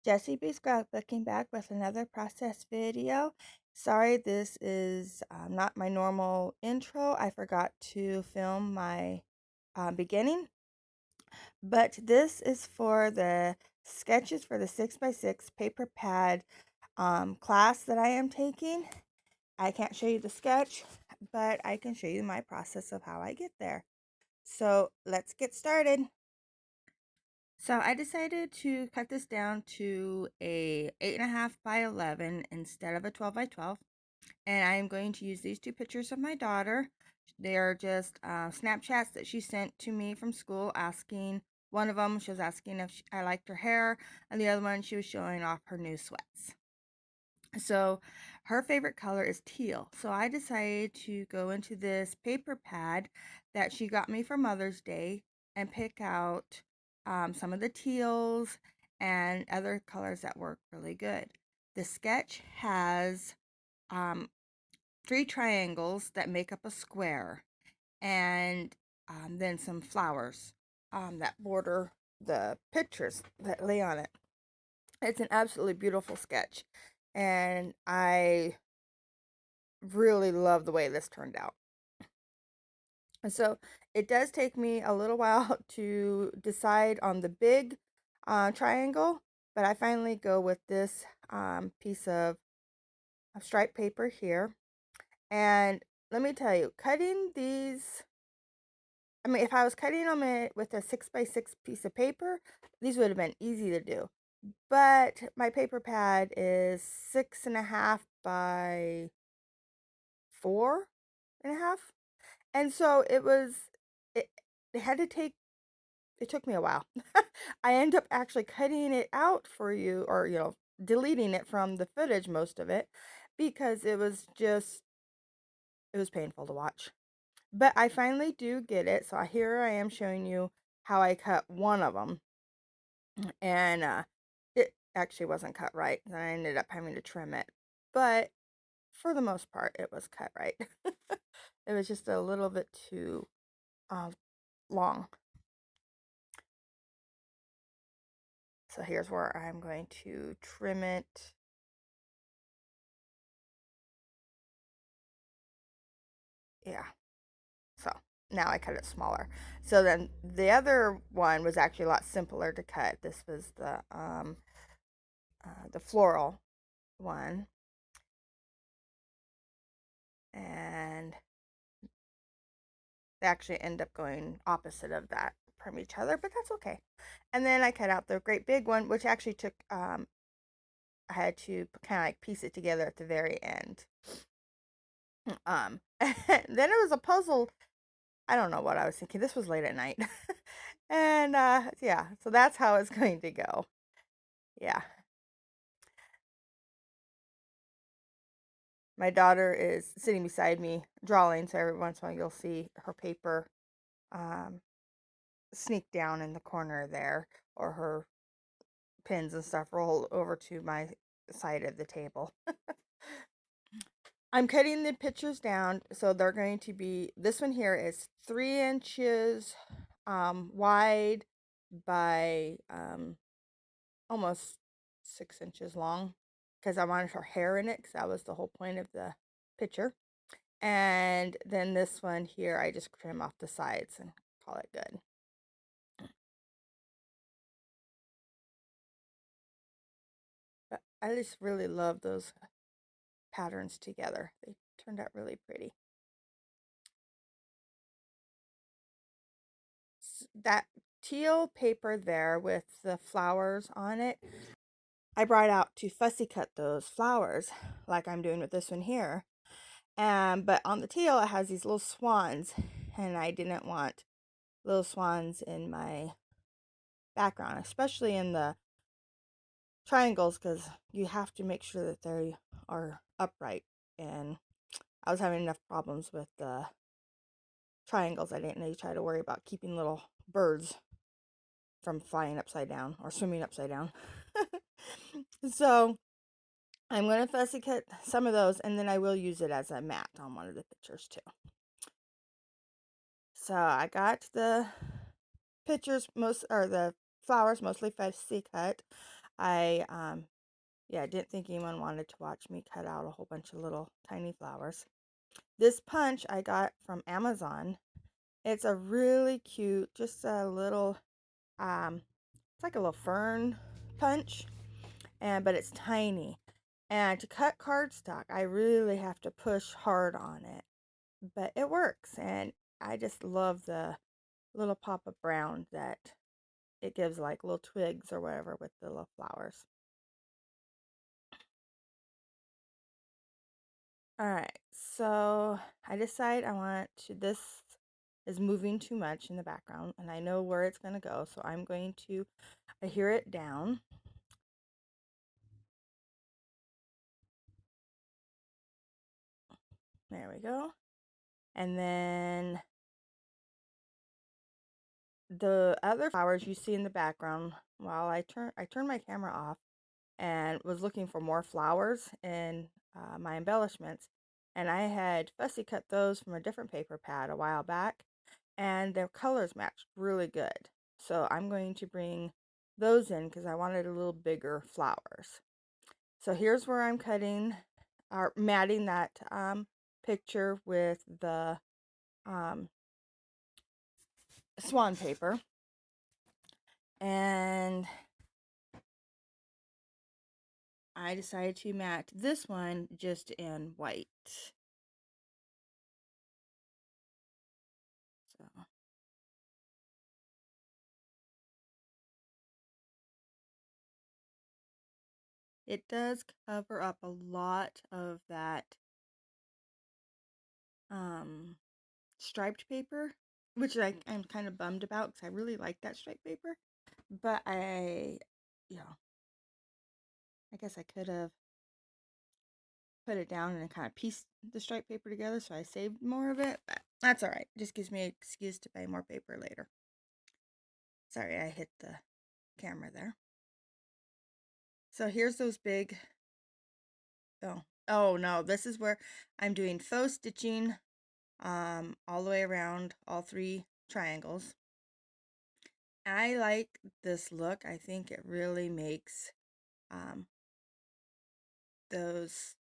Jessie B. Scrapbooking back with another process video. Sorry, this is not my normal intro. I forgot to film my beginning, but this is for the sketches for the 6x6 paper pad class that I am taking. I can't show you the sketch, but I can show you my process of how I get there. So let's get started. So I decided to cut this down to a 8.5 by 11 instead of a 12 by 12. And I am going to use these two pictures of my daughter. They are just Snapchats that she sent to me from school asking, one of them she was asking if I liked her hair, and the other one she was showing off her new sweats. So her favorite color is teal. So I decided to go into this paper pad that she got me for Mother's Day and pick out some of the teals and other colors that work really good. The sketch has 3 triangles that make up a square, and then some flowers that border the pictures that lay on it. It's an absolutely beautiful sketch, and I really love the way this turned out. And so it does take me a little while to decide on the big triangle, but I finally go with this piece of striped paper here. And let me tell you, cutting these, I mean, if I was cutting them with a 6x6 piece of paper, these would have been easy to do. But my paper pad is 6.5 by 4.5. And so it, it had to take, it took me a while. I end up actually cutting it out for you, or, deleting it from the footage, most of it, because it was painful to watch. But I finally do get it. So here I am showing you how I cut one of them. And it actually wasn't cut right. And I ended up having to trim it. But for the most part, it was cut right. It was just a little bit too long. So here's where I'm going to trim it. Yeah. So now I cut it smaller. So then the other one was actually a lot simpler to cut. This was the floral one. And they actually end up going opposite of that from each other, but that's okay. And then I cut out the great big one, which actually took, I had to kind of like piece it together at the very end. Then it was a puzzle. I don't know what I was thinking. This was late at night. And yeah, so that's how it's going to go. Yeah. My daughter is sitting beside me drawing, so every once in a while you'll see her paper um, sneak down in the corner there, or her pins and stuff roll over to my side of the table. I'm cutting the pictures down, so they're going to be, this one here is 3 inches wide by almost 6 inches long, because I wanted her hair in it, because that was the whole point of the picture. And then this one here, I just trim off the sides and call it good. But I just really love those patterns together. They turned out really pretty. That teal paper there with the flowers on it, I brought out to fussy cut those flowers like I'm doing with this one here. But on the teal it has these little swans, and I didn't want little swans in my background, especially in the triangles, because you have to make sure that they are upright. And I was having enough problems with the triangles. I didn't need to try to worry about keeping little birds from flying upside down or swimming upside down. So I'm going to fussy cut some of those, and then I will use it as a mat on one of the pictures too. So I got the pictures, or the flowers mostly fussy cut. Yeah, I didn't think anyone wanted to watch me cut out a whole bunch of little tiny flowers. This punch I got from Amazon. It's a really cute, just a little, it's like a little fern punch, but it's tiny. And to cut cardstock, I really have to push hard on it, but it works. And I just love the little pop of brown that it gives, like little twigs or whatever with the little flowers. All right, so I decide this is moving too much in the background and I know where it's going to go, so I'm going to adhere it down. There we go. And then the other flowers you see in the background, while I turned my camera off and was looking for more flowers in my embellishments, and I had fussy cut those from a different paper pad a while back, and their colors matched really good. So I'm going to bring those in because I wanted a little bigger flowers. So here's where I'm cutting or matting that picture with the um, swan paper. And I decided to mat this one just in white. So it does cover up a lot of that striped paper, which I'm kind of bummed about because I really like that striped paper. But I guess I could have put it down and kind of pieced the striped paper together so I saved more of it. But that's all right. Just gives me an excuse to buy more paper later. Sorry, I hit the camera there. So here's those big, oh no, this is where I'm doing faux stitching all the way around all three triangles. I like this look. I think it really makes those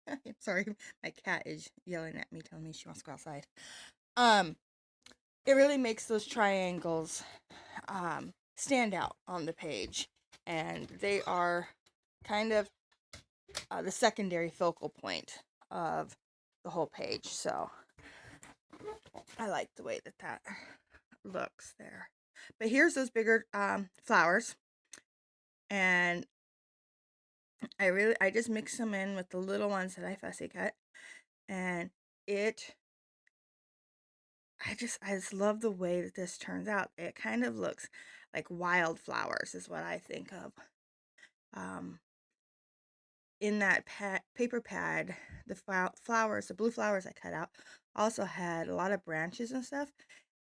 I'm sorry, my cat is yelling at me, telling me she wants to go outside. It really makes those triangles stand out on the page, and they are kind of the secondary focal point of the whole page. So I like the way that looks there. But here's those bigger flowers, and I just mix them in with the little ones that I fussy cut, and I just love the way that this turns out. It kind of looks like wildflowers is what I think of. In that paper pad, the flowers, the blue flowers I cut out, also had a lot of branches and stuff.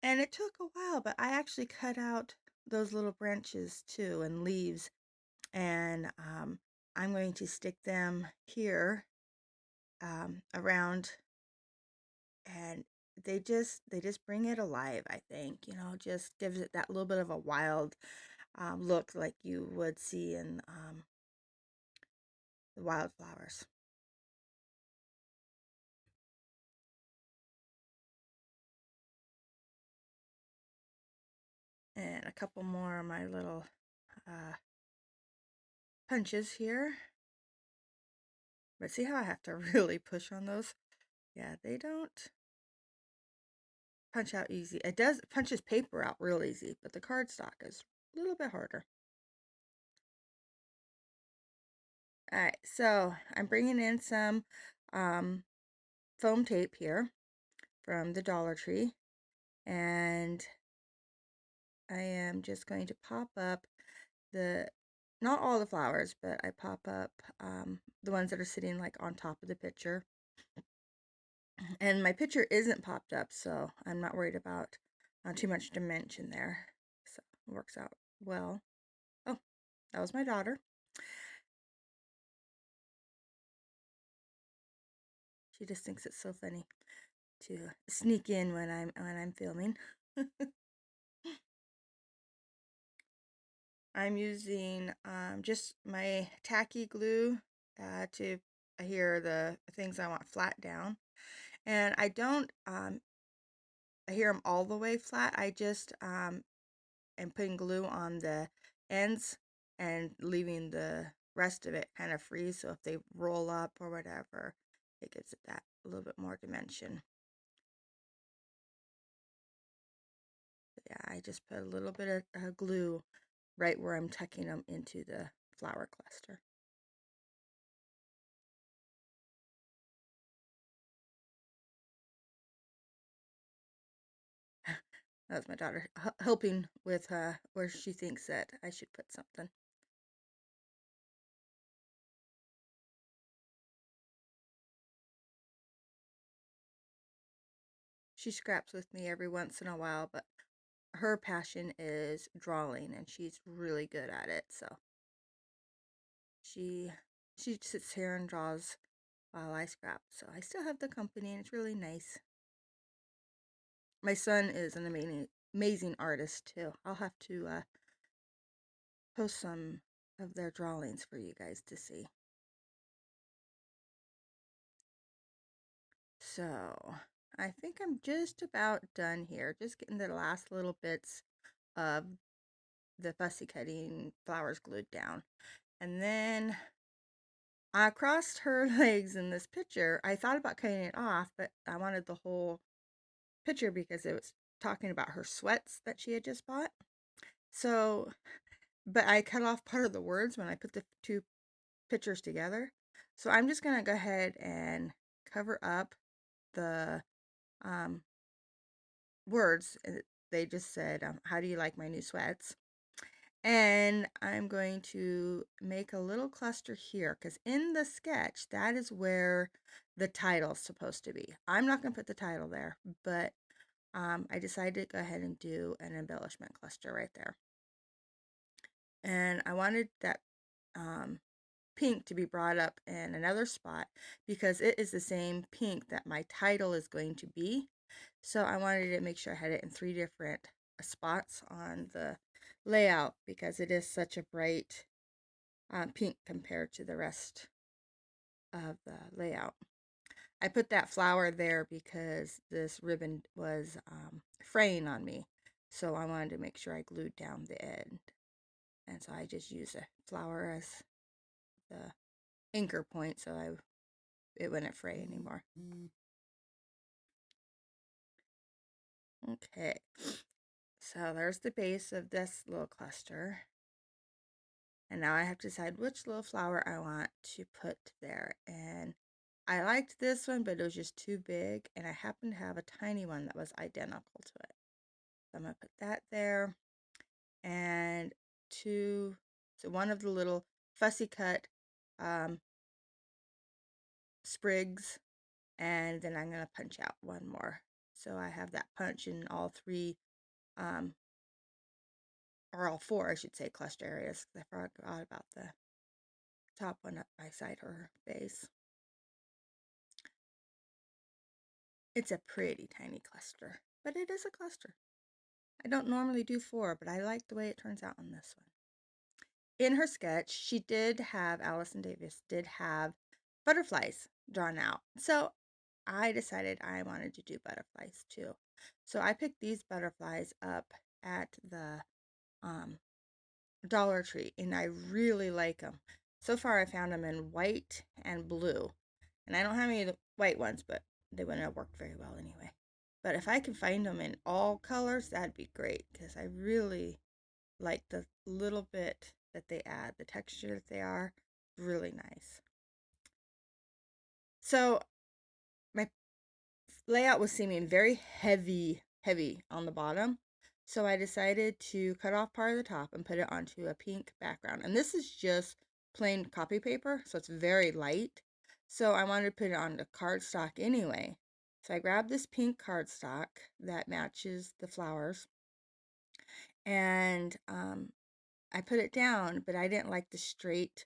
And it took a while, but I actually cut out those little branches too and leaves. And I'm going to stick them here around, and they just bring it alive, I think. Just gives it that little bit of a wild look like you would see in the wildflowers. And a couple more of my little punches here. But see how I have to really push on those? Yeah, they don't punch out easy. It punches paper out real easy, but the cardstock is a little bit harder. All right, so I'm bringing in some foam tape here from the Dollar Tree, and I am just going to pop up not all the flowers, but I pop up the ones that are sitting like on top of the picture. And my picture isn't popped up, so I'm not worried about too much dimension there. So it works out well. Oh, that was my daughter. She just thinks it's so funny to sneak in when I'm filming. I'm using just my tacky glue to adhere the things I want flat down. And I don't adhere them all the way flat. I just am putting glue on the ends and leaving the rest of it kind of free. So if they roll up or whatever, it gives it that a little bit more dimension. Yeah, I just put a little bit of glue right where I'm tucking them into the flower cluster. That was my daughter helping with where she thinks that I should put something. She scraps with me every once in a while, but her passion is drawing and she's really good at it. So she sits here and draws while I scrap. So I still have the company and it's really nice. My son is an amazing artist too. I'll have to post some of their drawings for you guys to see. So I think I'm just about done here. Just getting the last little bits of the fussy cutting flowers glued down. And then across her legs in this picture, I thought about cutting it off, but I wanted the whole picture because it was talking about her sweats that she had just bought. So, but I cut off part of the words when I put the two pictures together. So I'm just going to go ahead and cover up the words. They just said, how do you like my new sweats? And I'm going to make a little cluster here because in the sketch, that is where the title's supposed to be. I'm not going to put the title there, but I decided to go ahead and do an embellishment cluster right there. And I wanted that pink to be brought up in another spot because it is the same pink that my title is going to be. So I wanted to make sure I had it in 3 different spots on the layout because it is such a bright pink compared to the rest of the layout. I put that flower there because this ribbon was fraying on me. So I wanted to make sure I glued down the end. And so I just used a flower as the anchor point so it wouldn't fray anymore. Okay, so there's the base of this little cluster. And now I have to decide which little flower I want to put there. And I liked this one, but it was just too big. And I happen to have a tiny one that was identical to it. So I'm going to put that there. And so one of the little fussy cut sprigs. And then I'm going to punch out one more. So I have that punch in all 3 or all 4, I should say, cluster areas. I forgot about the top one up beside her base. It's a pretty tiny cluster, but it is a cluster. I don't normally do 4, but I like the way it turns out on this one. In her sketch, she did have, Allison Davis did have butterflies drawn out. So I decided I wanted to do butterflies too. So I picked these butterflies up at the Dollar Tree, and I really like them. So far, I found them in white and blue. And I don't have any of the white ones, but they wouldn't have worked very well anyway. But if I can find them in all colors, that'd be great because I really like the little bit that they add, the texture that they are really nice. So my layout was seeming very heavy on the bottom. So I decided to cut off part of the top and put it onto a pink background. And this is just plain copy paper, so it's very light. So I wanted to put it on the cardstock anyway. So I grabbed this pink cardstock that matches the flowers. And I put it down, but I didn't like the straight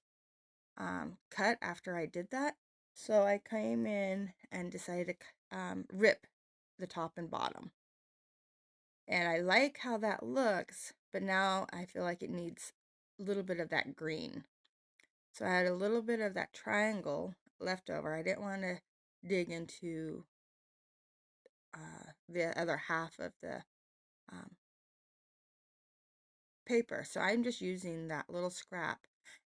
cut after I did that. So I came in and decided to rip the top and bottom. And I like how that looks, but now I feel like it needs little bit of that green. So I had a little bit of that triangle left over. I didn't want to dig into the other half of the um, paper. So I'm just using that little scrap,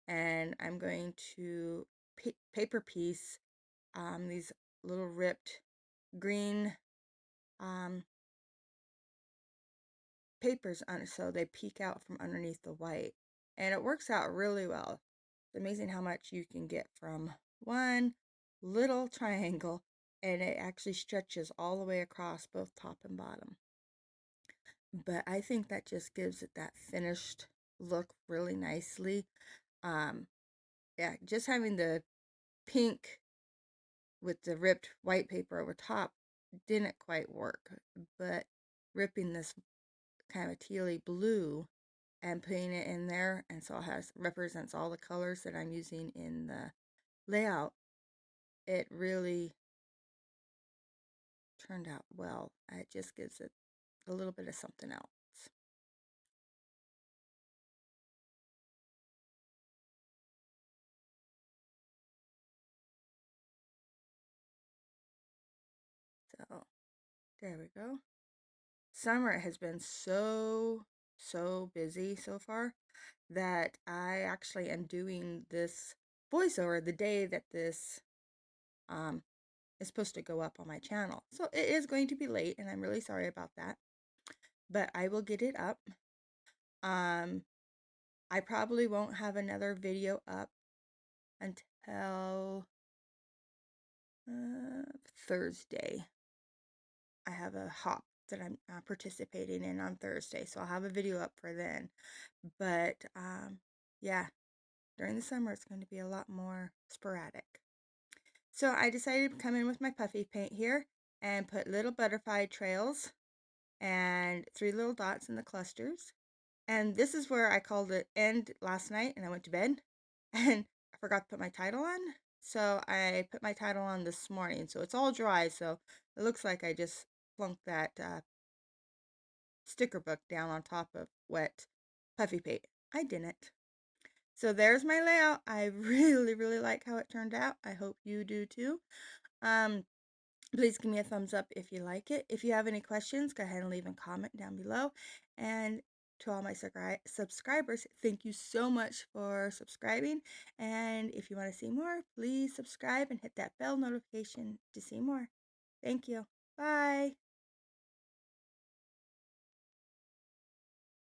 and I'm going to paper piece these little ripped green papers on it, so they peek out from underneath the white, and it works out really well. It's amazing how much you can get from one little triangle, and it actually stretches all the way across both top and bottom. But I think that just gives it that finished look really nicely. Yeah, just having the pink with the ripped white paper over top didn't quite work, but ripping this kind of a tealy blue and putting it in there, and so it represents all the colors that I'm using in the layout, it really turned out well. It just gives it a little bit of something else. So there we go. Summer has been so busy so far that I actually am doing this voiceover the day that this is supposed to go up on my channel. So it is going to be late, and I'm really sorry about that, but I will get it up. I probably won't have another video up until Thursday. I have a hop that I'm participating in on Thursday, so I'll have a video up for then. But yeah, during the summer it's going to be a lot more sporadic. So I decided to come in with my puffy paint here and put little butterfly trails and 3 little dots in the clusters. And this is where I called it end last night, and I went to bed and I forgot to put my title on. So I put my title on this morning. So it's all dry, so it looks like I just plunked that sticker book down on top of wet puffy paint. I didn't. So there's my layout. I really like how it turned out. I hope you do too. Please give me a thumbs up if you like it. If you have any questions, go ahead and leave a comment down below. And to all my subscribers, thank you so much for subscribing. And if you want to see more, please subscribe and hit that bell notification to see more. Thank you. Bye.